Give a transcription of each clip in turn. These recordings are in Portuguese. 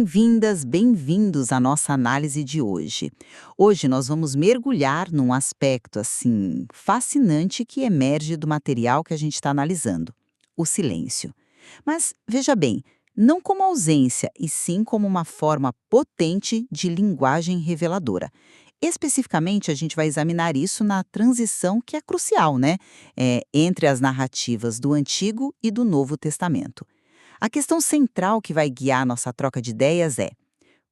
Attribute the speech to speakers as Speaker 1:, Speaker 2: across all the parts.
Speaker 1: bem-vindas, bem-vindos à nossa análise de hoje. Hoje nós vamos mergulhar num aspecto assim fascinante que emerge do material que a gente está analisando, o silêncio. Mas veja bem, não como ausência, e sim como uma forma potente de linguagem reveladora. Especificamente, a gente vai examinar isso na transição que é crucial, né? Entre as narrativas do Antigo e do Novo Testamento. A questão central que vai guiar nossa troca de ideias é: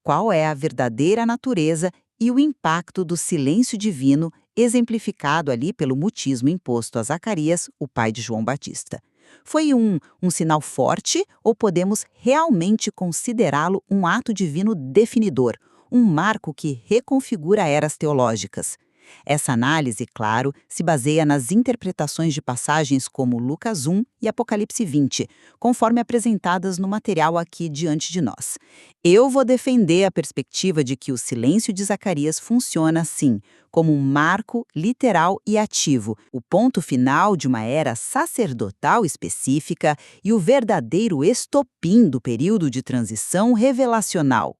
Speaker 1: qual é a verdadeira natureza e o impacto do silêncio divino exemplificado ali pelo mutismo imposto a Zacarias, o pai de João Batista? Foi um sinal forte ou podemos realmente considerá-lo um ato divino definidor, um marco que reconfigura eras teológicas? Essa análise, claro, se baseia nas interpretações de passagens como Lucas 1 e Apocalipse 20, conforme apresentadas no material aqui diante de nós. Eu vou defender a perspectiva de que o silêncio de Zacarias funciona, sim, como um marco literal e ativo, o ponto final de uma era sacerdotal específica e o verdadeiro estopim do período de transição revelacional.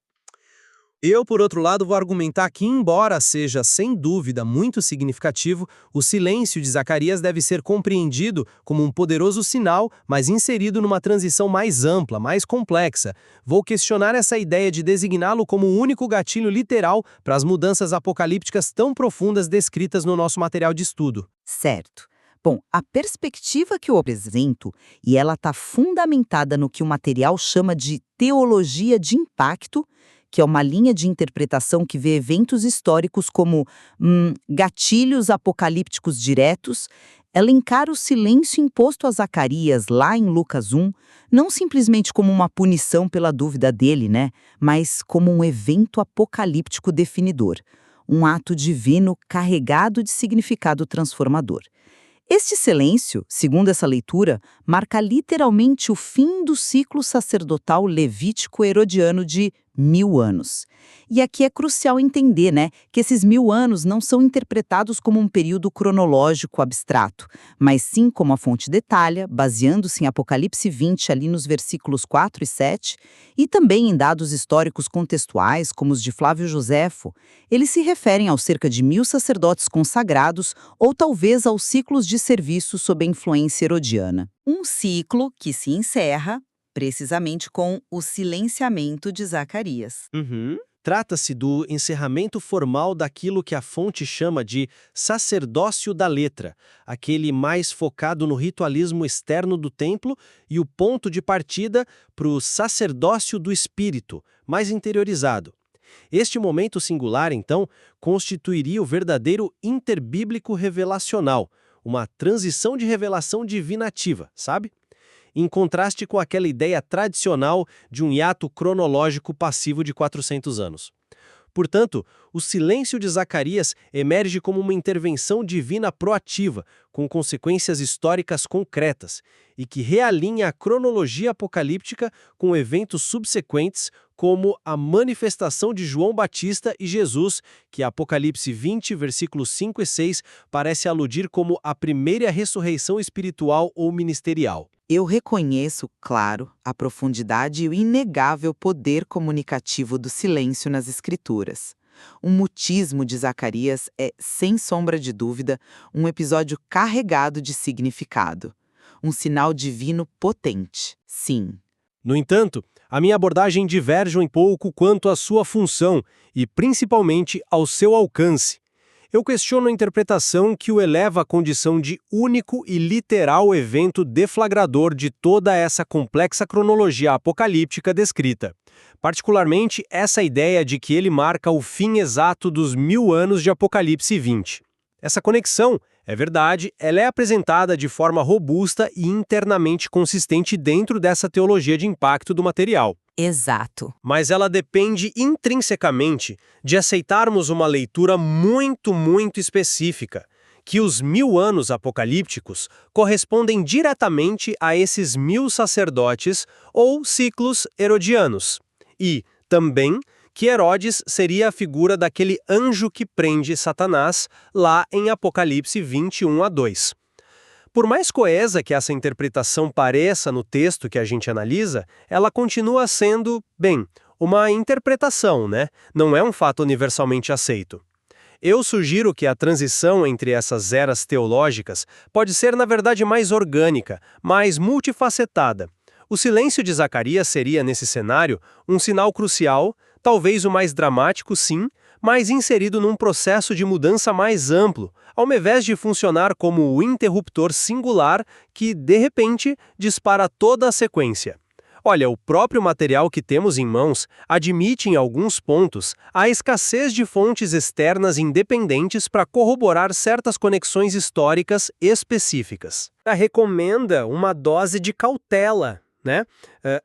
Speaker 2: Eu, por outro lado, vou argumentar que, embora seja sem dúvida muito significativo, o silêncio de Zacarias deve ser compreendido como um poderoso sinal, mas inserido numa transição mais ampla, mais complexa. Vou questionar essa ideia de designá-lo como o único gatilho literal para as mudanças apocalípticas tão profundas descritas no nosso material de estudo.
Speaker 1: Certo. Bom, a perspectiva que eu apresento, e ela está fundamentada no que o material chama de teologia de impacto, que é uma linha de interpretação que vê eventos históricos como gatilhos apocalípticos diretos. Ela encara o silêncio imposto a Zacarias lá em Lucas 1, não simplesmente como uma punição pela dúvida dele, né? Mas como um evento apocalíptico definidor, um ato divino carregado de significado transformador. Este silêncio, segundo essa leitura, marca literalmente o fim do ciclo sacerdotal levítico herodiano de 1000 anos. E aqui é crucial entender, né, que esses 1000 anos não são interpretados como um período cronológico abstrato, mas sim como a fonte detalha, baseando-se em Apocalipse 20, ali nos versículos 4 e 7, e também em dados históricos contextuais, como os de Flávio Joséfo. Eles se referem aos cerca de 1000 sacerdotes consagrados ou talvez aos ciclos de serviço sob a influência herodiana. Um ciclo que se encerra precisamente com o silenciamento de Zacarias.
Speaker 2: Trata-se do encerramento formal daquilo que a fonte chama de sacerdócio da letra, aquele mais focado no ritualismo externo do templo e o ponto de partida para o sacerdócio do espírito, mais interiorizado. Este momento singular, então, constituiria o verdadeiro interbíblico revelacional, uma transição de revelação divina ativa, sabe? Em contraste com aquela ideia tradicional de um hiato cronológico passivo de 400 anos. Portanto, o silêncio de Zacarias emerge como uma intervenção divina proativa, com consequências históricas concretas, e que realinha a cronologia apocalíptica com eventos subsequentes, como a manifestação de João Batista e Jesus, que Apocalipse 20, versículos 5 e 6, parece aludir como a primeira ressurreição espiritual ou ministerial.
Speaker 1: Eu reconheço, claro, a profundidade e o inegável poder comunicativo do silêncio nas Escrituras. O mutismo de Zacarias é, sem sombra de dúvida, um episódio carregado de significado. Um sinal divino potente, sim.
Speaker 2: No entanto, a minha abordagem diverge um pouco quanto à sua função e, principalmente, ao seu alcance. Eu questiono a interpretação que o eleva à condição de único e literal evento deflagrador de toda essa complexa cronologia apocalíptica descrita. Particularmente, essa ideia de que ele marca o fim exato dos 1000 anos de Apocalipse 20. Essa conexão, é verdade, ela é apresentada de forma robusta e internamente consistente dentro dessa teologia de impacto do material.
Speaker 1: Exato.
Speaker 2: Mas ela depende intrinsecamente de aceitarmos uma leitura muito específica, que os 1000 anos apocalípticos correspondem diretamente a esses 1000 sacerdotes ou ciclos herodianos. E, também, que Herodes seria a figura daquele anjo que prende Satanás lá em Apocalipse 21 a 2. Por mais coesa que essa interpretação pareça no texto que a gente analisa, ela continua sendo, bem, uma interpretação, né? Não é um fato universalmente aceito. Eu sugiro que a transição entre essas eras teológicas pode ser, na verdade, mais orgânica, mais multifacetada. O silêncio de Zacarias seria, nesse cenário, um sinal crucial, talvez o mais dramático, sim, mas inserido num processo de mudança mais amplo, ao invés de funcionar como o interruptor singular que, de repente, dispara toda a sequência. Olha, o próprio material que temos em mãos admite, em alguns pontos, a escassez de fontes externas independentes para corroborar certas conexões históricas específicas. Recomenda uma dose de cautela, né?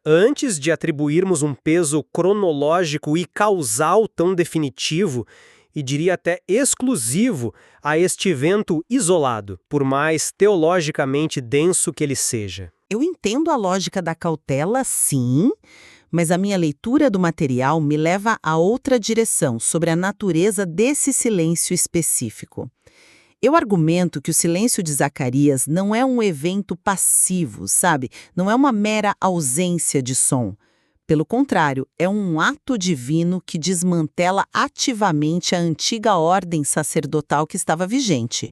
Speaker 2: Antes de atribuirmos um peso cronológico e causal tão definitivo, e diria até exclusivo, a este evento isolado, por mais teologicamente denso que ele seja.
Speaker 3: Eu entendo a lógica da cautela, sim, mas a minha leitura do material me leva a outra direção, sobre a natureza desse silêncio específico. Eu argumento que o silêncio de Zacarias não é um evento passivo, sabe? Não é uma mera ausência de som. Pelo contrário, é um ato divino que desmantela ativamente a antiga ordem sacerdotal que estava vigente.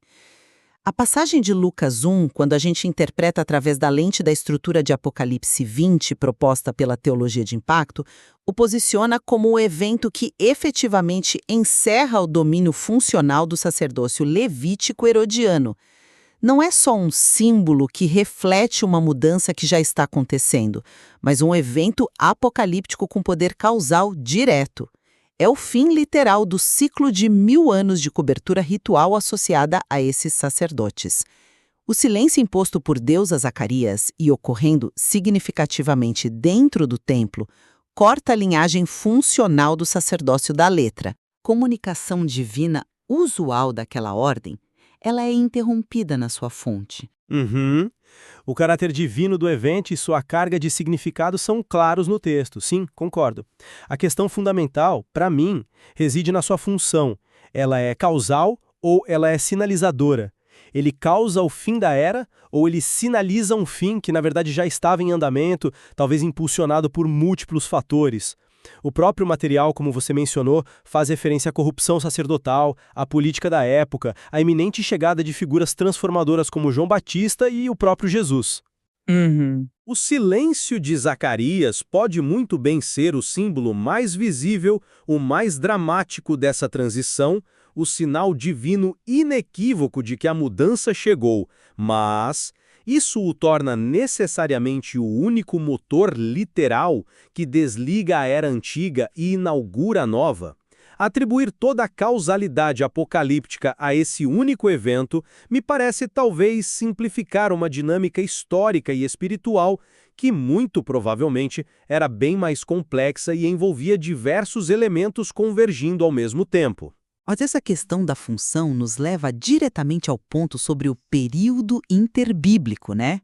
Speaker 3: A passagem de Lucas 1, quando a gente interpreta através da lente da estrutura de Apocalipse 20, proposta pela teologia de impacto, o posiciona como o evento que efetivamente encerra o domínio funcional do sacerdócio levítico herodiano. Não é só um símbolo que reflete uma mudança que já está acontecendo, mas um evento apocalíptico com poder causal direto. É o fim literal do ciclo de 1000 anos de cobertura ritual associada a esses sacerdotes. O silêncio imposto por Deus a Zacarias e ocorrendo significativamente dentro do templo corta a linhagem funcional do sacerdócio da letra. Comunicação divina usual daquela ordem, ela é interrompida na sua fonte.
Speaker 4: O caráter divino do evento e sua carga de significado são claros no texto, sim, concordo. A questão fundamental, para mim, reside na sua função. Ela é causal ou ela é sinalizadora? Ele causa o fim da era ou ele sinaliza um fim que, na verdade, já estava em andamento, talvez impulsionado por múltiplos fatores? O próprio material, como você mencionou, faz referência à corrupção sacerdotal, à política da época, à iminente chegada de figuras transformadoras como João Batista e o próprio Jesus.
Speaker 2: O silêncio de Zacarias pode muito bem ser o símbolo mais visível, o mais dramático dessa transição, o sinal divino inequívoco de que a mudança chegou, mas isso o torna necessariamente o único motor literal que desliga a era antiga e inaugura a nova. Atribuir toda a causalidade apocalíptica a esse único evento me parece talvez simplificar uma dinâmica histórica e espiritual que muito provavelmente era bem mais complexa e envolvia diversos elementos convergindo ao mesmo tempo.
Speaker 1: Mas essa questão da função nos leva diretamente ao ponto sobre o período interbíblico, né?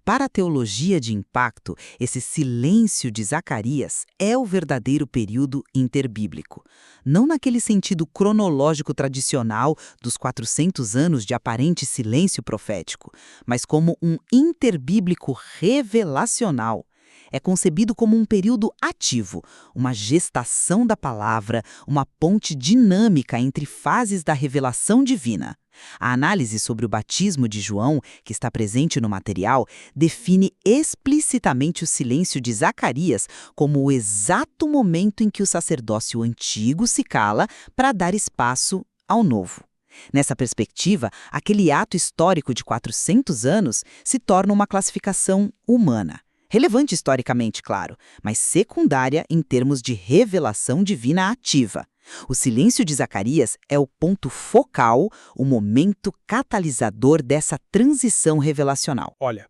Speaker 1: Para a teologia de impacto, esse silêncio de Zacarias é o verdadeiro período interbíblico. Não naquele sentido cronológico tradicional dos 400 anos de aparente silêncio profético, mas como um interbíblico revelacional. É concebido como um período ativo, uma gestação da palavra, uma ponte dinâmica entre fases da revelação divina. A análise sobre o batismo de João, que está presente no material, define explicitamente o silêncio de Zacarias como o exato momento em que o sacerdócio antigo se cala para dar espaço ao novo. Nessa perspectiva, aquele ato histórico de 400 anos se torna uma classificação humana. Relevante historicamente, claro, mas secundária em termos de revelação divina ativa. O silêncio de Zacarias é o ponto focal, o momento catalisador dessa transição revelacional.
Speaker 2: Olha,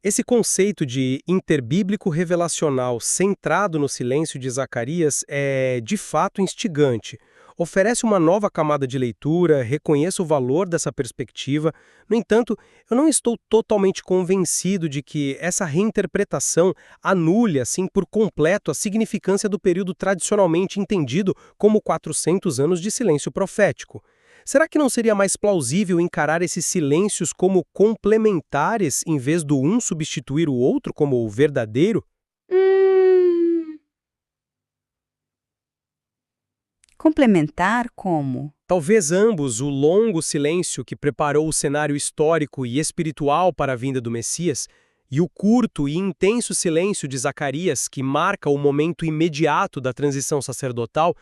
Speaker 2: esse conceito de interbíblico revelacional centrado no silêncio de Zacarias é, de fato, instigante. Oferece uma nova camada de leitura, reconheço o valor dessa perspectiva. No entanto, eu não estou totalmente convencido de que essa reinterpretação anule, assim, por completo a significância do período tradicionalmente entendido como 400 anos de silêncio profético. Será que não seria mais plausível encarar esses silêncios como complementares em vez do um substituir o outro como o verdadeiro?
Speaker 5: Complementar como?
Speaker 4: Talvez ambos, o longo silêncio que preparou o cenário histórico e espiritual para a vinda do Messias, e o curto e intenso silêncio de Zacarias, que marca o momento imediato da transição sacerdotal,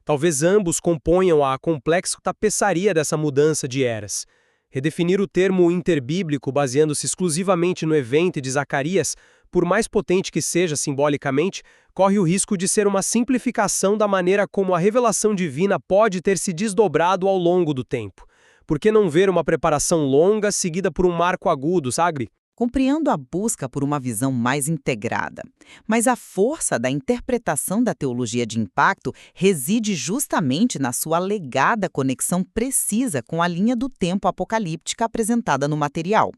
Speaker 4: talvez ambos componham a complexa tapeçaria dessa mudança de eras. Redefinir o termo interbíblico baseando-se exclusivamente no evento de Zacarias, por mais potente que seja simbolicamente, corre o risco de ser uma simplificação da maneira como a revelação divina pode ter se desdobrado ao longo do tempo. Por que não ver uma preparação longa seguida por um marco agudo, sabe?
Speaker 1: Compreendo a busca por uma visão mais integrada. Mas a força da interpretação da teologia de impacto reside justamente na sua alegada conexão precisa com a linha do tempo apocalíptica apresentada no material.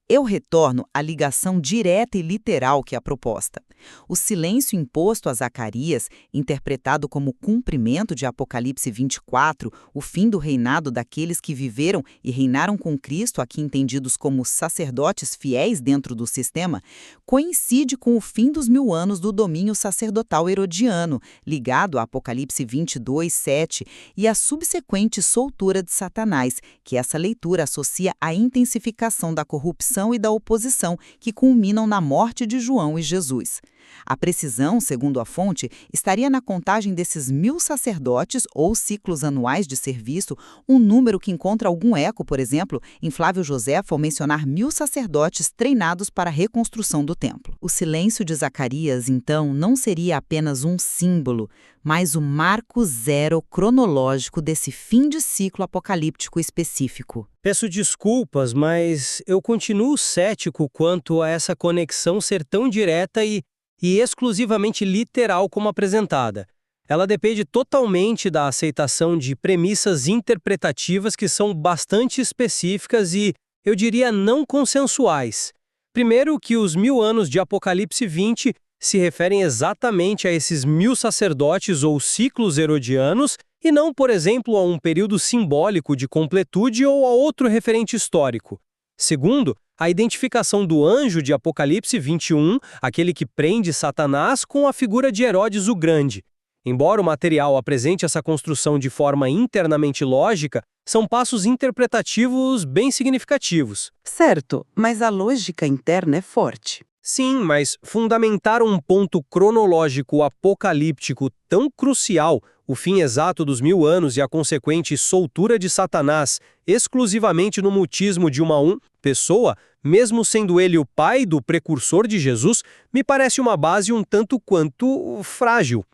Speaker 1: Eu retorno à ligação direta e literal que é proposta. O silêncio imposto a Zacarias, interpretado como cumprimento de Apocalipse 24, o fim do reinado daqueles que viveram e reinaram com Cristo, aqui entendidos como sacerdotes fiéis dentro do sistema, coincide com o fim dos 1000 anos do domínio sacerdotal herodiano, ligado a Apocalipse 22, 7, e a subsequente soltura de Satanás, que essa leitura associa à intensificação da corrupção e da oposição que culminam na morte de João e Jesus. A precisão, segundo a fonte, estaria na contagem desses 1000 sacerdotes ou ciclos anuais de serviço, um número que encontra algum eco, por exemplo, em Flávio Josefo ao mencionar 1000 sacerdotes treinados para a reconstrução do templo. O silêncio de Zacarias, então, não seria apenas um símbolo, mas o marco zero cronológico desse fim de ciclo apocalíptico específico.
Speaker 2: Peço desculpas, mas eu continuo cético quanto a essa conexão ser tão direta e exclusivamente literal como apresentada. Ela depende totalmente da aceitação de premissas interpretativas que são bastante específicas e, eu diria, não consensuais. Primeiro, que os 1000 anos de Apocalipse 20 se referem exatamente a esses 1000 sacerdotes ou ciclos herodianos e não, por exemplo, a um período simbólico de completude ou a outro referente histórico. Segundo, a identificação do anjo de Apocalipse 21, aquele que prende Satanás, com a figura de Herodes o Grande. Embora o material apresente essa construção de forma internamente lógica, são passos interpretativos bem significativos.
Speaker 3: Certo, mas a lógica interna é forte.
Speaker 2: Sim, mas fundamentar um ponto cronológico apocalíptico tão crucial, o fim exato dos 1000 anos e a consequente soltura de Satanás, exclusivamente no mutismo de uma pessoa, mesmo sendo ele o pai do precursor de Jesus, me parece uma base um tanto quanto frágil.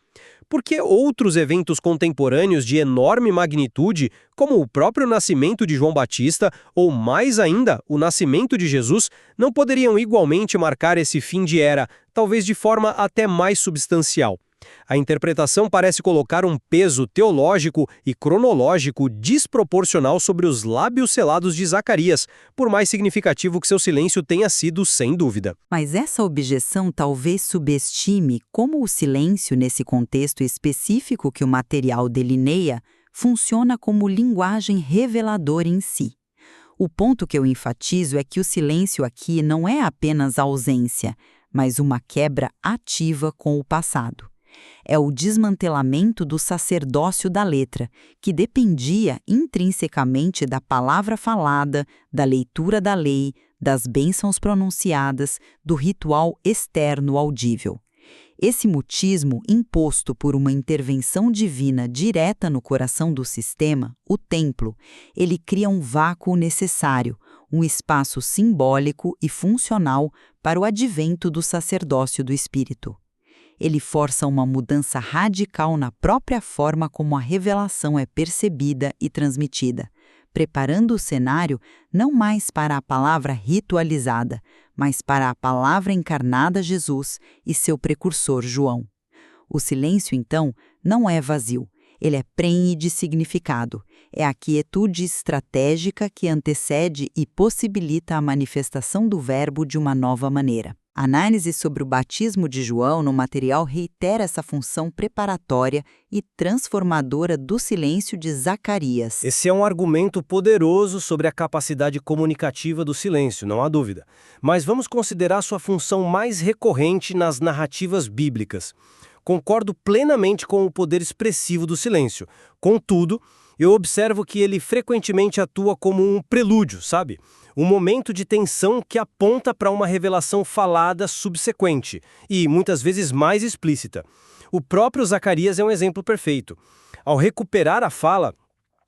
Speaker 2: Porque outros eventos contemporâneos de enorme magnitude, como o próprio nascimento de João Batista, ou mais ainda, o nascimento de Jesus, não poderiam igualmente marcar esse fim de era, talvez de forma até mais substancial. A interpretação parece colocar um peso teológico e cronológico desproporcional sobre os lábios selados de Zacarias, por mais significativo que seu silêncio tenha sido, sem dúvida.
Speaker 1: Mas essa objeção talvez subestime como o silêncio, nesse contexto específico que o material delineia, funciona como linguagem reveladora em si. O ponto que eu enfatizo é que o silêncio aqui não é apenas ausência, mas uma quebra ativa com o passado. É o desmantelamento do sacerdócio da letra, que dependia intrinsecamente da palavra falada, da leitura da lei, das bênçãos pronunciadas, do ritual externo audível. Esse mutismo, imposto por uma intervenção divina direta no coração do sistema, o templo, ele cria um vácuo necessário, um espaço simbólico e funcional para o advento do sacerdócio do Espírito. Ele força uma mudança radical na própria forma como a revelação é percebida e transmitida, preparando o cenário não mais para a palavra ritualizada, mas para a palavra encarnada Jesus e seu precursor João. O silêncio, então, não é vazio, ele é prenhe de significado, é a quietude estratégica que antecede e possibilita a manifestação do verbo de uma nova maneira. A análise sobre o batismo de João no material reitera essa função preparatória e transformadora do silêncio de Zacarias.
Speaker 2: Esse é um argumento poderoso sobre a capacidade comunicativa do silêncio, não há dúvida. Mas vamos considerar sua função mais recorrente nas narrativas bíblicas. Concordo plenamente com o poder expressivo do silêncio. Contudo, eu observo que ele frequentemente atua como um prelúdio, sabe? Um momento de tensão que aponta para uma revelação falada subsequente e, muitas vezes, mais explícita. O próprio Zacarias é um exemplo perfeito. Ao recuperar a fala,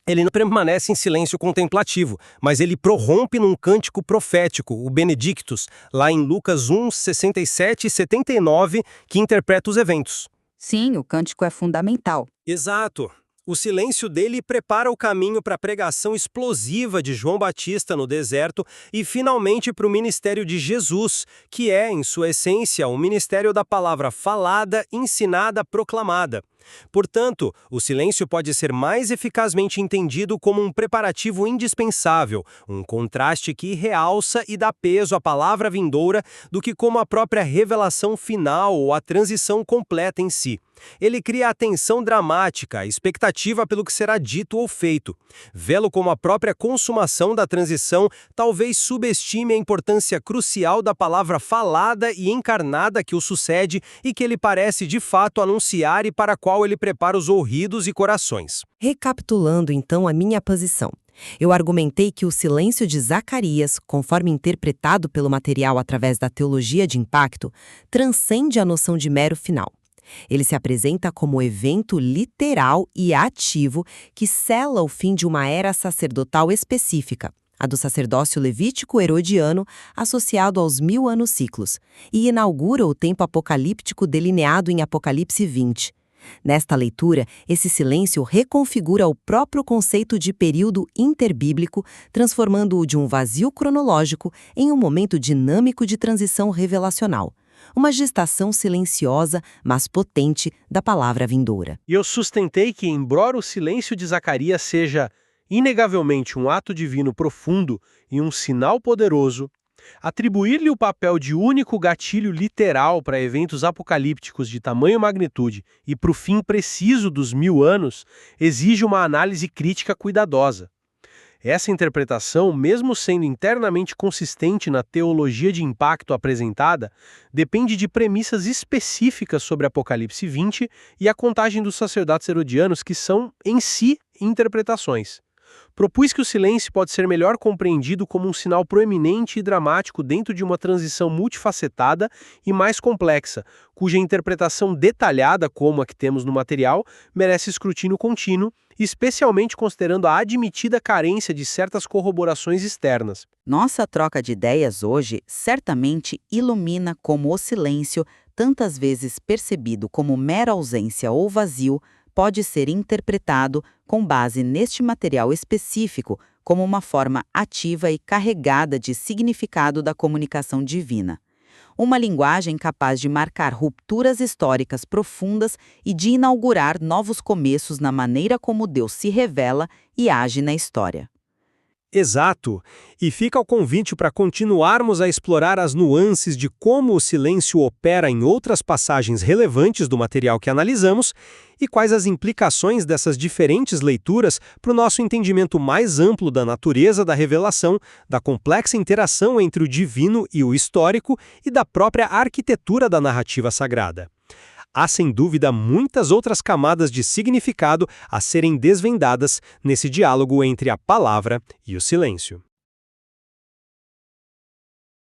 Speaker 2: ele não permanece em silêncio contemplativo, mas ele prorrompe num cântico profético, o Benedictus, lá em Lucas 1, 67 e 79, que interpreta os eventos.
Speaker 5: Sim, o cântico é fundamental.
Speaker 2: Exato. O silêncio dele prepara o caminho para a pregação explosiva de João Batista no deserto e, finalmente, para o ministério de Jesus, que é, em sua essência, o ministério da palavra falada, ensinada, proclamada. Portanto, o silêncio pode ser mais eficazmente entendido como um preparativo indispensável, um contraste que realça e dá peso à palavra vindoura do que como a própria revelação final ou a transição completa em si. Ele cria a tensão dramática, a expectativa pelo que será dito ou feito. Vê-lo como a própria consumação da transição talvez subestime a importância crucial da palavra falada e encarnada que o sucede e que ele parece de fato anunciar e para a qual ele prepara os ouvidos e corações.
Speaker 6: Recapitulando então a minha posição. Eu argumentei que o silêncio de Zacarias, conforme interpretado pelo material através da teologia de impacto, transcende a noção de mero final. Ele se apresenta como evento literal e ativo que sela o fim de uma era sacerdotal específica, a do sacerdócio levítico herodiano associado aos 1000 anos ciclos, e inaugura o tempo apocalíptico delineado em Apocalipse 20. Nesta leitura, esse silêncio reconfigura o próprio conceito de período interbíblico, transformando-o de um vazio cronológico em um momento dinâmico de transição revelacional. Uma gestação silenciosa, mas potente, da palavra vindoura.
Speaker 4: E eu sustentei que, embora o silêncio de Zacarias seja inegavelmente um ato divino profundo e um sinal poderoso, atribuir-lhe o papel de único gatilho literal para eventos apocalípticos de tamanho magnitude e para o fim preciso dos 1000 anos exige uma análise crítica cuidadosa. Essa interpretação, mesmo sendo internamente consistente na teologia de impacto apresentada, depende de premissas específicas sobre Apocalipse 20 e a contagem dos sacerdotes herodianos, que são, em si, interpretações. Propus que o silêncio pode ser melhor compreendido como um sinal proeminente e dramático dentro de uma transição multifacetada e mais complexa, cuja interpretação detalhada, como a que temos no material, merece escrutínio contínuo, especialmente considerando a admitida carência de certas corroborações externas.
Speaker 1: Nossa troca de ideias hoje certamente ilumina como o silêncio, tantas vezes percebido como mera ausência ou vazio, pode ser interpretado com base neste material específico como uma forma ativa e carregada de significado da comunicação divina. Uma linguagem capaz de marcar rupturas históricas profundas e de inaugurar novos começos na maneira como Deus se revela e age na história.
Speaker 2: Exato. E fica o convite para continuarmos a explorar as nuances de como o silêncio opera em outras passagens relevantes do material que analisamos e quais as implicações dessas diferentes leituras para o nosso entendimento mais amplo da natureza da revelação, da complexa interação entre o divino e o histórico e da própria arquitetura da narrativa sagrada. Há, sem dúvida, muitas outras camadas de significado a serem desvendadas nesse diálogo entre a palavra e o silêncio.